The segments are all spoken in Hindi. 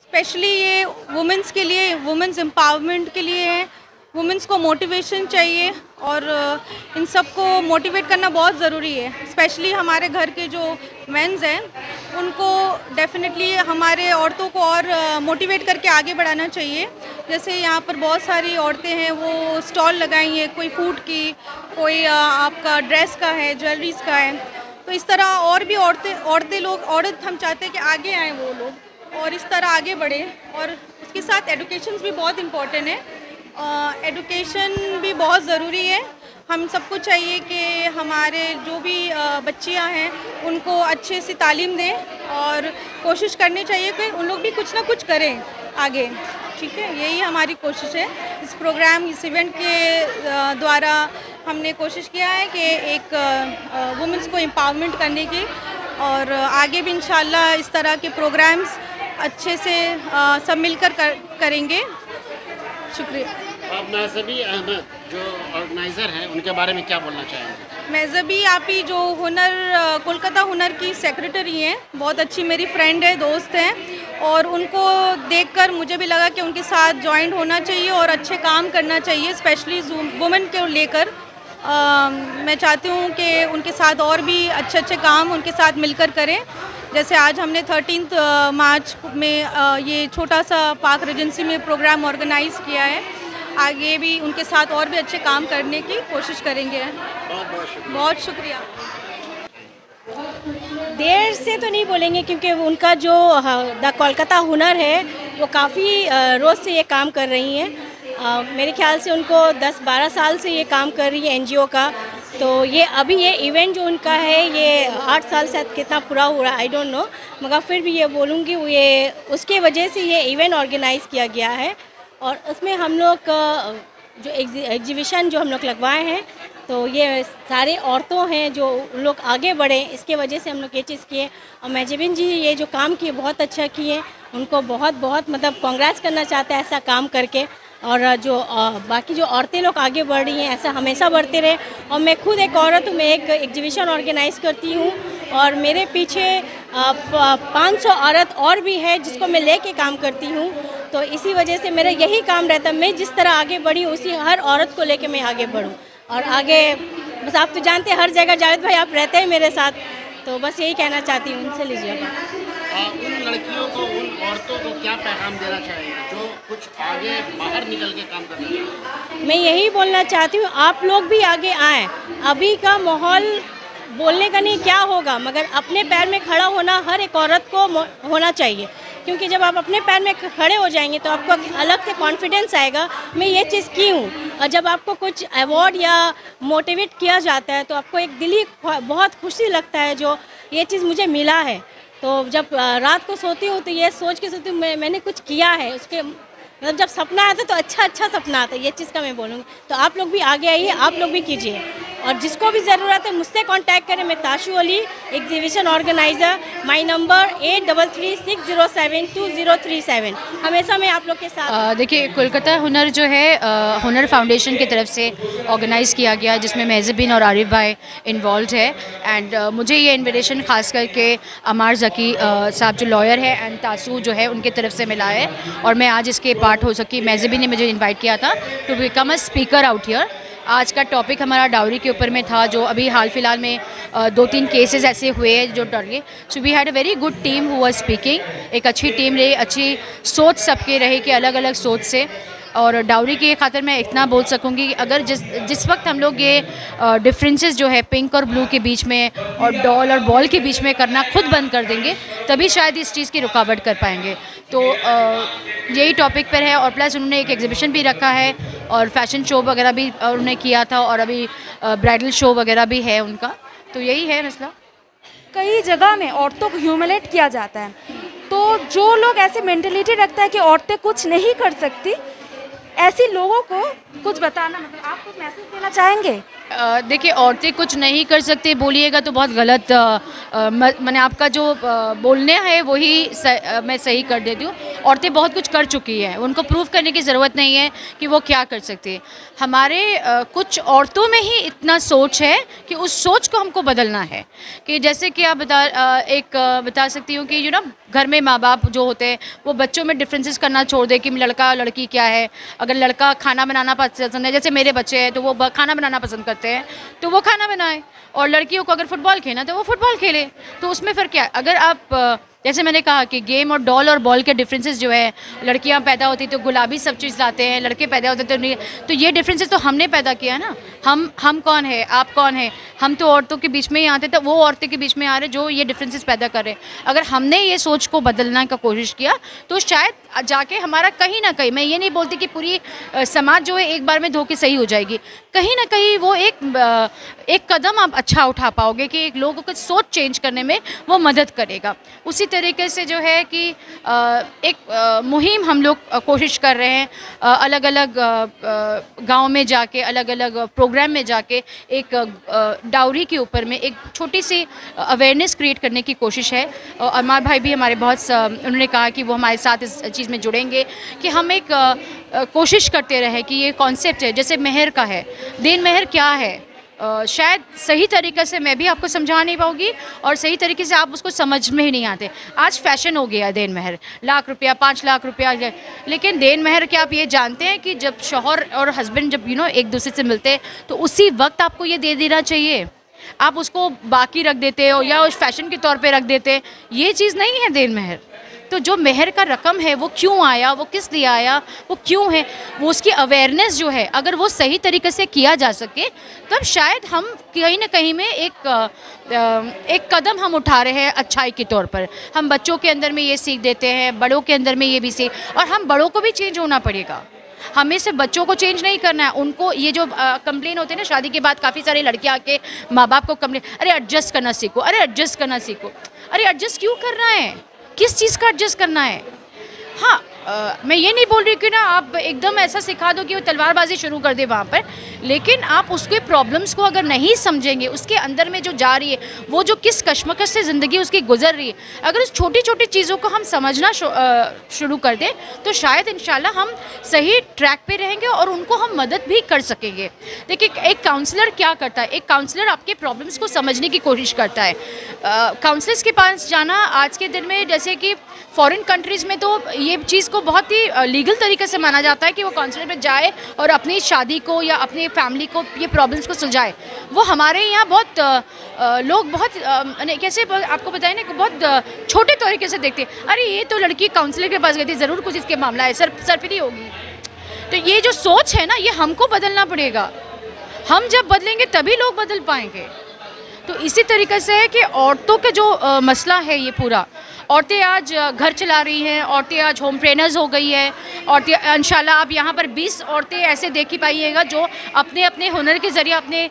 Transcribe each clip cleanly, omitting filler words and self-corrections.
स्पेशली ये वुमेंस के लिए, वुमेंस एम्पावरमेंट के लिए है। वुमेंस को मोटिवेशन चाहिए और इन सबको मोटिवेट करना बहुत ज़रूरी है। स्पेशली हमारे घर के जो मेंस हैं उनको डेफिनेटली हमारे औरतों को और मोटिवेट करके आगे बढ़ाना चाहिए। जैसे यहाँ पर बहुत सारी औरतें हैं, वो स्टॉल लगाई हैं, कोई फूड की, कोई आपका ड्रेस का है, ज्वेलरीज का है। तो इस तरह और भी औरत हम चाहते हैं कि आगे आएँ वो लोग और इस तरह आगे बढ़े। और उसके साथ एडुकेशन भी बहुत इम्पोर्टेंट है। एडुकेशन भी बहुत ज़रूरी है। हम सबको चाहिए कि हमारे जो भी बच्चियां हैं उनको अच्छे से तालीम दें और कोशिश करनी चाहिए कि उन लोग भी कुछ ना कुछ करें आगे। ठीक है, यही हमारी कोशिश है। इस प्रोग्राम, इस इवेंट के द्वारा हमने कोशिश किया है कि एक वुमेंस को एम्पावरमेंट करने की, और आगे भी इंशाल्लाह इस तरह के प्रोग्राम्स अच्छे से सब मिलकर करेंगे। शुक्रिया। आप महज़बी अहमद जो ऑर्गेनाइज़र हैं उनके बारे में क्या बोलना चाहेंगे? महज़बी आपी जो कोलकाता हुनर की सेक्रेटरी हैं, बहुत अच्छी मेरी फ्रेंड है, दोस्त हैं, और उनको देखकर मुझे भी लगा कि उनके साथ जॉइंट होना चाहिए और अच्छे काम करना चाहिए। स्पेशली वुमेन को लेकर मैं चाहती हूँ कि उनके साथ और भी अच्छे काम उनके साथ मिलकर करें। जैसे आज हमने 13 मार्च में ये छोटा सा पार्क रेजेंसी में प्रोग्राम ऑर्गेनाइज़ किया है। आगे भी उनके साथ और भी अच्छे काम करने की कोशिश करेंगे। बहुत शुक्रिया। देर से तो नहीं बोलेंगे क्योंकि उनका जो द कोलकाता हुनर है वो काफ़ी रोज़ से ये काम कर रही हैं। मेरे ख्याल से उनको 10-12 साल से ये काम कर रही है एनजीओ का। तो ये अभी ये इवेंट जो उनका है ये 8 साल से कितना पूरा हो रहा है आई डोंट नो, मगर फिर भी ये बोलूँगी ये उसके वजह से ये इवेंट ऑर्गेनाइज़ किया गया है। और उसमें हम लोग जो एग्जीबिशन जो हम लोग लगवाए हैं, तो ये सारे औरतों हैं जो लोग आगे बढ़े, इसके वजह से हम लोग ये चीज़ किए। और महज़बीन जी ये जो काम किए बहुत अच्छा किए, उनको बहुत बहुत मतलब कांग्रेस करना चाहते हैं ऐसा काम करके। और जो बाकी जो औरतें लोग आगे बढ़ रही हैं ऐसा हमेशा बढ़ते रहे। और मैं खुद एक औरत हूँ, मैं एक एग्जीबिशन ऑर्गेनाइज़ करती हूँ और मेरे पीछे 500 औरत और भी है जिसको मैं लेके काम करती हूँ। तो इसी वजह से मेरा यही काम रहता है, मैं जिस तरह आगे बढ़ी उसी हर औरत को लेके मैं आगे बढ़ूँ और आगे। बस आप तो जानते हैं हर जगह जावेद भाई आप रहते हैं मेरे साथ, तो बस यही कहना चाहती हूँ उनसे। लीजिए उन लड़कियों को, उन औरतों को क्या पैगाम देना चाहिए जो कुछ आगे बाहर निकल के काम करना चाहिए? मैं यही बोलना चाहती हूँ आप लोग भी आगे आएँ। अभी का माहौल बोलने का नहीं क्या होगा, मगर अपने पैर में खड़ा होना हर एक औरत को होना चाहिए, क्योंकि जब आप अपने पैर में खड़े हो जाएंगे तो आपको अलग से कॉन्फिडेंस आएगा मैं ये चीज़ की हूँ। और जब आपको कुछ अवार्ड या मोटिवेट किया जाता है तो आपको एक दिली बहुत खुशी लगता है जो ये चीज़ मुझे मिला है। तो जब रात को सोती हूँ तो ये सोच के सोती हूँ मैंने कुछ किया है, उसके मतलब जब सपना आता है तो अच्छा सपना आता है, ये चीज़ का मैं बोलूँगी। तो आप लोग भी आगे आइए, आप लोग भी कीजिए, और जिसको भी ज़रूरत है मुझसे कांटेक्ट करें। मैं Tashu Ali, exhibition organiser, my number 8336072037। हमेशा मैं आप लोग के साथ। देखिए कोलकाता हुनर जो है हुनर फाउंडेशन की तरफ से ऑर्गेनाइज़ किया गया है, जिसमें महज़बीन और आरिफ भाई इन्वॉल्व है। एंड मुझे ये इन्विटेशन खास करके अमार ज़की साहब जो लॉयर है एंड तासू जो है उनकी तरफ से मिला है, और मैं आज इसके पार्ट हो सकी। महज़बीन ने मुझे इन्वाइट किया था to become a speaker out here. आज का टॉपिक हमारा डाउरी के ऊपर में था, जो अभी हाल फिलहाल में 2-3 केसेस ऐसे हुए हैं जो डर गए। So we had a very good team who was speaking. एक अच्छी टीम रही, अच्छी सोच सबके रहे कि अलग अलग सोच से। और डाउरी के खातिर मैं इतना बोल सकूँगी कि अगर जिस वक्त हम लोग ये डिफरेंसेस जो है पिंक और ब्लू के बीच में और डॉल और बॉल के बीच में करना खुद बंद कर देंगे, तभी शायद इस चीज़ की रुकावट कर पाएंगे। तो यही टॉपिक पर है। और प्लस उन्होंने एक एग्जीबिशन भी रखा है और फैशन शो वगैरह भी उन्होंने किया था, और अभी ब्राइडल शो वगैरह भी है उनका। तो यही है मसला। कई जगह में औरतों को ह्यूमिलेट किया जाता है, तो जो लोग ऐसे मेंटलिटी रखता है कि औरतें कुछ नहीं कर सकती, ऐसे लोगों को कुछ बताना, मतलब आप कुछ मैसेज देना चाहेंगे? देखिए औरतें कुछ नहीं कर सकती बोलिएगा तो बहुत गलत। मैंने आपका जो बोलने है वही मैं सही कर देती हूँ। औरतें बहुत कुछ कर चुकी हैं, उनको प्रूव करने की ज़रूरत नहीं है कि वो क्या कर सकती है। हमारे कुछ औरतों में ही इतना सोच है कि उस सोच को हमको बदलना है। कि जैसे कि आप बता सकती हूँ कि घर में माँ बाप जो होते हैं वो बच्चों में डिफरेंसेस करना छोड़ दे कि लड़का लड़की क्या है। अगर लड़का खाना बनाना पसंद है, जैसे मेरे बच्चे हैं तो वो खाना बनाना पसंद करते हैं तो वो खाना बनाए, और लड़कियों को अगर फुटबॉल खेलना तो वो फुटबॉल खेले। तो उसमें फ़र्क क्या है? अगर आप जैसे मैंने कहा कि गेम और डॉल और बॉल के डिफरेंसेस जो है, लड़कियां पैदा होती तो गुलाबी सब चीज़ लाते हैं, लड़के पैदा होते तो ये डिफरेंसेस तो हमने पैदा किया है ना। हम कौन है, आप कौन है? हम तो औरतों के बीच में ही आते, तो वो औरतें के बीच में आ रहे जो ये डिफरेंसेस पैदा कर रहे हैं। अगर हमने ये सोच को बदलने का कोशिश किया तो शायद जाके हमारा कहीं ना कहीं, मैं ये नहीं बोलती कि पूरी समाज जो है एक बार में धो के सही हो जाएगी, कहीं ना कहीं वो एक कदम आप अच्छा उठा पाओगे कि एक लोगों को सोच चेंज करने में वो मदद करेगा। उसी तरीके से जो है कि एक मुहिम हम लोग कोशिश कर रहे हैं, अलग अलग गांव में जाके, अलग अलग प्रोग्राम में जाके एक डाउरी के ऊपर में एक छोटी सी अवेयरनेस क्रिएट करने की कोशिश है। अमर भाई भी हमारे उन्होंने कहा कि वो हमारे साथ इस चीज़ में जुड़ेंगे कि हम एक कोशिश करते रहे कि ये कॉन्सेप्ट है, जैसे मेहर का है, देन मेहर क्या है, शायद सही तरीके से मैं भी आपको समझा नहीं पाऊँगी और सही तरीके से आप उसको समझ में ही नहीं आते। आज फैशन हो गया है देन मेहर, लाख रुपया, 5 लाख रुपया, लेकिन देन मेहर क्या आप ये जानते हैं कि जब शौहर और हस्बैंड जब एक दूसरे से मिलते हैं तो उसी वक्त आपको ये दे देना चाहिए। आप उसको बाकी रख देते हो या उस फैशन के तौर पे रख देते हैं, ये चीज़ नहीं है देन मेहर। तो जो मेहर का रकम है वो क्यों आया, वो किस लिए आया, वो क्यों है, वो उसकी अवेयरनेस जो है अगर वो सही तरीके से किया जा सके तब शायद हम कहीं ना कहीं में एक कदम हम उठा रहे हैं अच्छाई के तौर पर। हम बच्चों के अंदर में ये सीख देते हैं, बड़ों के अंदर में ये भी सीख, और हम बड़ों को भी चेंज होना पड़ेगा। हमें सिर्फ बच्चों को चेंज नहीं करना है, उनको ये जो कंप्लेन होते हैं ना शादी के बाद, काफ़ी सारी लड़कियां आके माँ बाप को कंप्लेन, अरे एडजस्ट करना सीखो, अरे एडजस्ट करना सीखो। अरे एडजस्ट क्यों करना है, किस चीज़ का एडजस्ट करना है? हाँ, मैं ये नहीं बोल रही कि ना आप एकदम ऐसा सिखा दो कि वो तलवारबाजी शुरू कर दे वहाँ पर, लेकिन आप उसके प्रॉब्लम्स को अगर नहीं समझेंगे, उसके अंदर में जो जा रही है, वो जो किस कश्मकश से ज़िंदगी उसकी गुजर रही है, अगर उस छोटी छोटी चीज़ों को हम समझना शुरू कर दें तो शायद इंशाल्लाह हम सही ट्रैक पे रहेंगे और उनको हम मदद भी कर सकेंगे। देखिए, एक काउंसलर क्या करता है, एक काउंसलर आपके प्रॉब्लम्स को समझने की कोशिश करता है। काउंसलर्स के पास जाना आज के दिन में, जैसे कि फॉरेन कंट्रीज़ में तो ये चीज़ को बहुत ही लीगल तरीके से माना जाता है कि वो काउंसलर पे जाए और अपनी शादी को या अपने फैमिली को ये प्रॉब्लम्स को सुलझाए। वो हमारे यहाँ बहुत लोग बहुत कैसे आपको बताएं ना, बहुत छोटे तरीके से देखते हैं, अरे ये तो लड़की काउंसलर के पास गई थी, ज़रूर कुछ इसके मामला है, सरपिरी होगी। तो ये जो सोच है ना, ये हमको बदलना पड़ेगा। हम जब बदलेंगे तभी लोग बदल पाएंगे। तो इसी तरीके से है कि औरतों का जो मसला है, ये पूरा औरतें आज घर चला रही हैं, औरतें आज होम ट्रेनर्स हो गई है, औरतें इंशाल्लाह आप यहाँ पर 20 औरतें ऐसे देख ही पाइएगा जो अपने अपने हुनर के ज़रिए अपने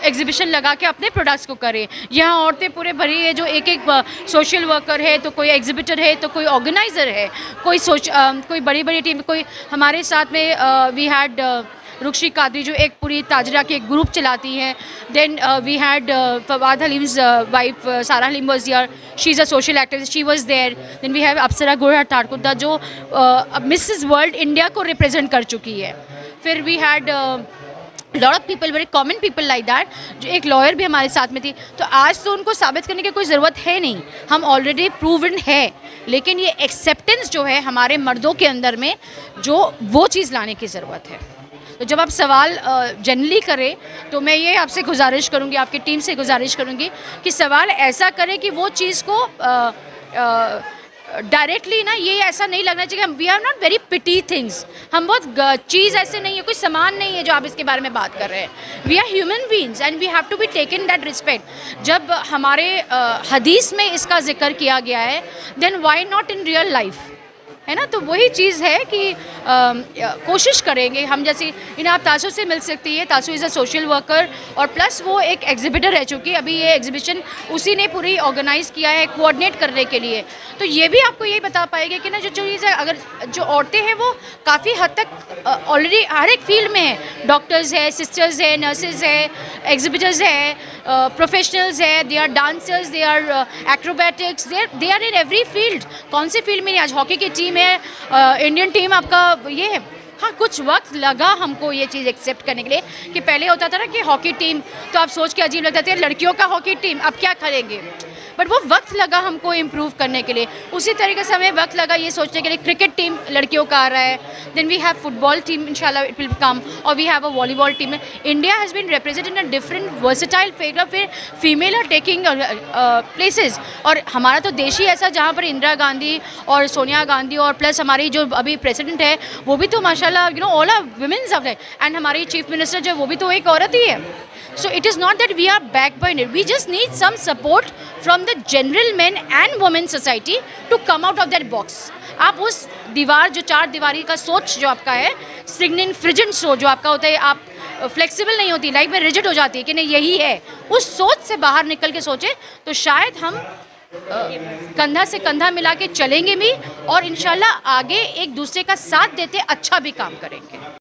एग्जीबिशन लगा के अपने प्रोडक्ट्स को करें। यहाँ औरतें पूरे भरी है, जो एक सोशल वर्कर है, तो कोई एग्जीबिटर है, तो कोई ऑर्गेनाइज़र है, कोई बड़ी बड़ी टीम, कोई हमारे साथ में वी हैड रुक्षी कादरी जो एक पूरी ताजरा के एक ग्रुप चलाती हैं। Then we had Fawad Haleem's wife Sara Haleem was here, she is a social activist, she was there. Then we have Apsara Gohar Tarkudda जो मिसेस वर्ल्ड इंडिया को रिप्रेजेंट कर चुकी है। फिर we had lot of people, very common people like that, जो एक लॉयर भी हमारे साथ में थी। तो आज तो उनको साबित करने की कोई ज़रूरत है नहीं, हम ऑलरेडी प्रूवन है, लेकिन ये एक्सेप्टेंस जो है हमारे मर्दों के अंदर में, जो वो चीज़ लाने की ज़रूरत है। तो जब आप सवाल जनरली करें तो मैं ये आपसे गुजारिश करूँगी, आपकी टीम से गुजारिश करूँगी कि सवाल ऐसा करें कि वो चीज़ को डायरेक्टली ना, ये ऐसा नहीं लगना चाहिए कि we are not very petty things, हम बहुत चीज़ ऐसे नहीं है, कोई सामान नहीं है जो आप इसके बारे में बात कर रहे हैं। We are human beings and we have to be taken that respect. जब हमारे हदीस में इसका जिक्र किया गया है, then why not in real life, है ना। तो वही चीज़ है कि कोशिश करेंगे हम, जैसे आप तासु से मिल सकती है, तासु इज़ अ सोशल वर्कर और प्लस वो एक एग्जिबिटर रह चुकी है। अभी ये एग्जीबिशन उसी ने पूरी ऑर्गेनाइज़ किया है कोऑर्डिनेट करने के लिए। तो ये भी आपको यही बता पाएगी कि ना जो चीज़ है, अगर जो औरतें हैं वो काफ़ी हद तक ऑलरेडी हर एक फील्ड में है, डॉक्टर्स है, सिस्टर्स है, नर्सेज है, एग्जिबिटर्स है, प्रोफेशनल्स है, they are dancers, they are acrobatics, they are in every field. कौन से फील्ड में, आज हॉकी की टीम टीम है, इंडियन टीम आपका ये है। हाँ, कुछ वक्त लगा हमको ये चीज़ एक्सेप्ट करने के लिए कि पहले होता था ना कि हॉकी टीम तो आप सोच के अजीब लगता था, लड़कियों का हॉकी टीम अब क्या करेंगे, बट वो वक्त लगा हमको इम्प्रूव करने के लिए। उसी तरीके से हमें वक्त लगा ये सोचने के लिए क्रिकेट टीम लड़कियों का आ रहा है, then we have football team इंशाल्लाह इट विल कम, और we have a volleyball team. India has been represented in a different versatile figure, फिर फीमेल आर टेकिंग प्लेसेस। और हमारा तो देश ही ऐसा जहाँ पर इंदिरा गांधी और सोनिया गांधी और प्लस हमारी जो अभी प्रेसिडेंट है वो भी तो माशाल्लाह you know all are womens of, and हमारी चीफ मिनिस्टर जो वो भी तो एक औरत ही है। So it is not that we are backed by it. We just need some support from the general men and women society to come out of that box. आप उस दीवार जो 4 दीवारी का सोच जो आपका है, स्टिग्निन फ्रिजिड सोच जो आपका होता है, आप फ्लेक्सिबल नहीं होती, लाइफ में रिजिड हो जाती है कि नहीं यही है, उस सोच से बाहर निकल के सोचे तो शायद हम कंधा से कंधा मिला के चलेंगे भी और इंशाल्लाह आगे एक दूसरे का साथ देते अच्छा भी काम करेंगे।